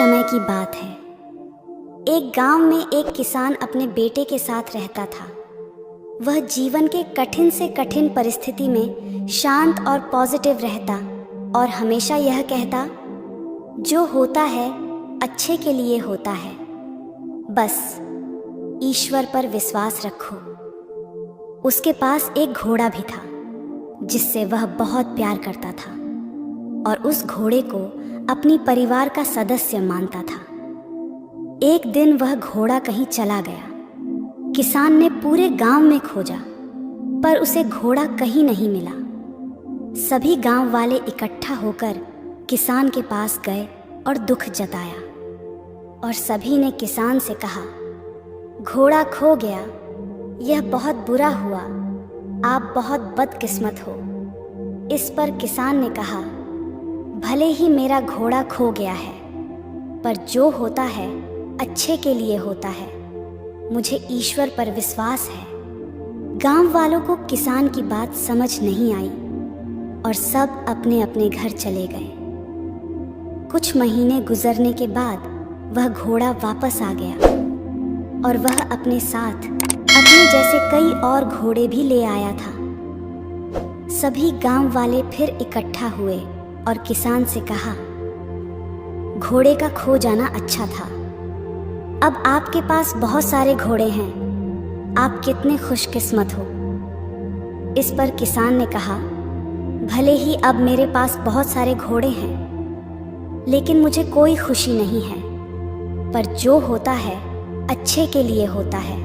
समय की बात है। एक गांव में एक किसान अपने बेटे के साथ रहता था। वह जीवन के कठिन से कठिन परिस्थिति में शांत और पॉजिटिव रहता और हमेशा यह कहता, जो होता है अच्छे के लिए होता है, बस ईश्वर पर विश्वास रखो। उसके पास एक घोड़ा भी था जिससे वह बहुत प्यार करता था और उस घोड़े को अपनी परिवार का सदस्य मानता था। एक दिन वह घोड़ा कहीं चला गया। किसान ने पूरे गांव में खोजा पर उसे घोड़ा कहीं नहीं मिला। सभी गांव वाले इकट्ठा होकर किसान के पास गए और दुख जताया और सभी ने किसान से कहा, घोड़ा खो गया, यह बहुत बुरा हुआ, आप बहुत बदकिस्मत हो। इस पर किसान ने कहा, भले ही मेरा घोड़ा खो गया है, पर जो होता है अच्छे के लिए होता है, मुझे ईश्वर पर विश्वास है। गांव वालों को किसान की बात समझ नहीं आई और सब अपने अपने घर चले गए। कुछ महीने गुजरने के बाद वह घोड़ा वापस आ गया और वह अपने साथ अपने जैसे कई और घोड़े भी ले आया था। सभी गांव वाले फिर इकट्ठा हुए और किसान से कहा, घोड़े का खो जाना अच्छा था। अब आपके पास बहुत सारे घोड़े हैं, आप कितने खुशकिस्मत हो। इस पर किसान ने कहा, भले ही अब मेरे पास बहुत सारे घोड़े हैं, लेकिन मुझे कोई खुशी नहीं है, पर जो होता है अच्छे के लिए होता है,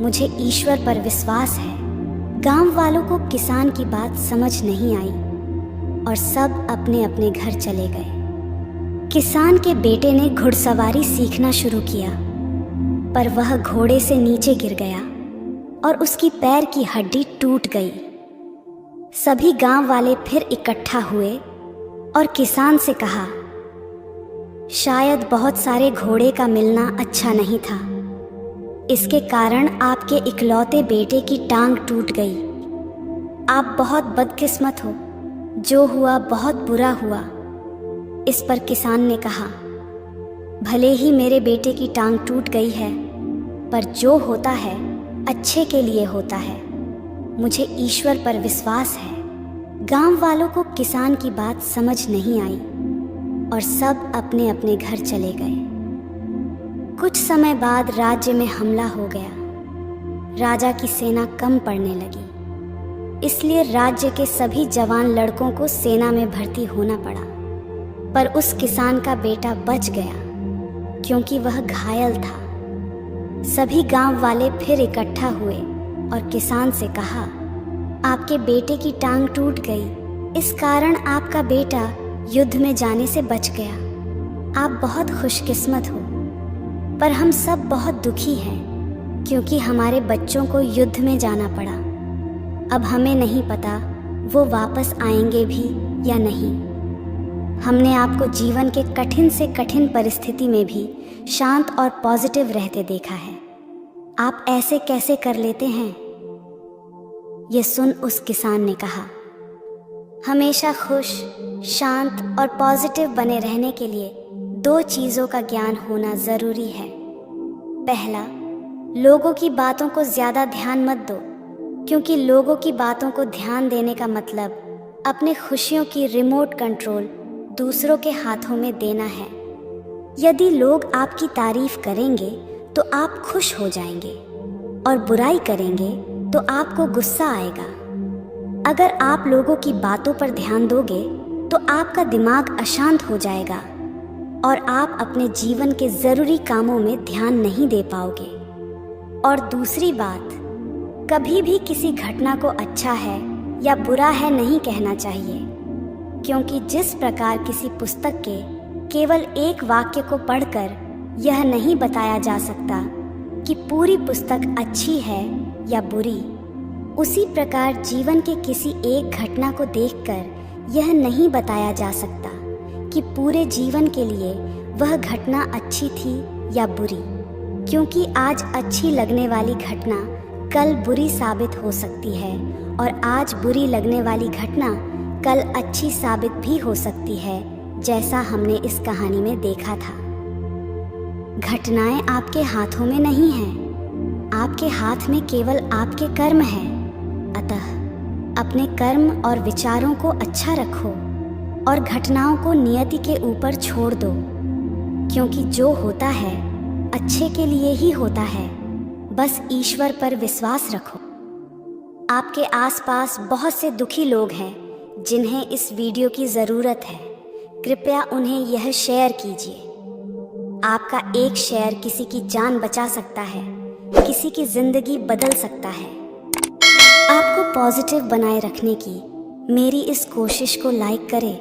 मुझे ईश्वर पर विश्वास है। गांव वालों को किसान की बात समझ नहीं आई और सब अपने अपने घर चले गए। किसान के बेटे ने घुड़सवारी सीखना शुरू किया, पर वह घोड़े से नीचे गिर गया और उसकी पैर की हड्डी टूट गई। सभी गांव वाले फिर इकट्ठा हुए और किसान से कहा, शायद बहुत सारे घोड़े का मिलना अच्छा नहीं था, इसके कारण आपके इकलौते बेटे की टांग टूट गई। आप बहुत बदकिस्मत हो, जो हुआ बहुत बुरा हुआ। इस पर किसान ने कहा, भले ही मेरे बेटे की टांग टूट गई है, पर जो होता है अच्छे के लिए होता है, मुझे ईश्वर पर विश्वास है। गांव वालों को किसान की बात समझ नहीं आई और सब अपने अपने घर चले गए। कुछ समय बाद राज्य में हमला हो गया। राजा की सेना कम पड़ने लगी, इसलिए राज्य के सभी जवान लड़कों को सेना में भर्ती होना पड़ा। पर उस किसान का बेटा बच गया क्योंकि वह घायल था। सभी गांव वाले फिर इकट्ठा हुए और किसान से कहा, आपके बेटे की टांग टूट गई, इस कारण आपका बेटा युद्ध में जाने से बच गया। आप बहुत खुशकिस्मत हो, पर हम सब बहुत दुखी हैं क्योंकि हमारे बच्चों को युद्ध में जाना पड़ा। अब हमें नहीं पता वो वापस आएंगे भी या नहीं। हमने आपको जीवन के कठिन से कठिन परिस्थिति में भी शांत और पॉजिटिव रहते देखा है, आप ऐसे कैसे कर लेते हैं। ये सुन उस किसान ने कहा, हमेशा खुश, शांत और पॉजिटिव बने रहने के लिए दो चीज़ों का ज्ञान होना ज़रूरी है। पहला, लोगों की बातों को ज़्यादा ध्यान मत दो, क्योंकि लोगों की बातों को ध्यान देने का मतलब अपने खुशियों की रिमोट कंट्रोल दूसरों के हाथों में देना है। यदि लोग आपकी तारीफ करेंगे तो आप खुश हो जाएंगे और बुराई करेंगे तो आपको गुस्सा आएगा। अगर आप लोगों की बातों पर ध्यान दोगे तो आपका दिमाग अशांत हो जाएगा और आप अपने जीवन के ज़रूरी कामों में ध्यान नहीं दे पाओगे। और दूसरी बात, कभी भी किसी घटना को अच्छा है या बुरा है नहीं कहना चाहिए, क्योंकि जिस प्रकार किसी पुस्तक के केवल एक वाक्य को पढ़कर यह नहीं बताया जा सकता कि पूरी पुस्तक अच्छी है या बुरी, उसी प्रकार जीवन के किसी एक घटना को देखकर यह नहीं बताया जा सकता कि पूरे जीवन के लिए वह घटना अच्छी थी या बुरी, क्योंकि आज अच्छी लगने वाली घटना कल बुरी साबित हो सकती है और आज बुरी लगने वाली घटना कल अच्छी साबित भी हो सकती है, जैसा हमने इस कहानी में देखा था। घटनाएं आपके हाथों में नहीं हैं, आपके हाथ में केवल आपके कर्म हैं। अतः अपने कर्म और विचारों को अच्छा रखो और घटनाओं को नियति के ऊपर छोड़ दो, क्योंकि जो होता है अच्छे के लिए ही होता है। बस ईश्वर पर विश्वास रखो। आपके आसपास बहुत से दुखी लोग हैं जिन्हें इस वीडियो की ज़रूरत है। कृपया उन्हें यह शेयर कीजिए। आपका एक शेयर किसी की जान बचा सकता है, किसी की ज़िंदगी बदल सकता है। आपको पॉजिटिव बनाए रखने की मेरी इस कोशिश को लाइक करें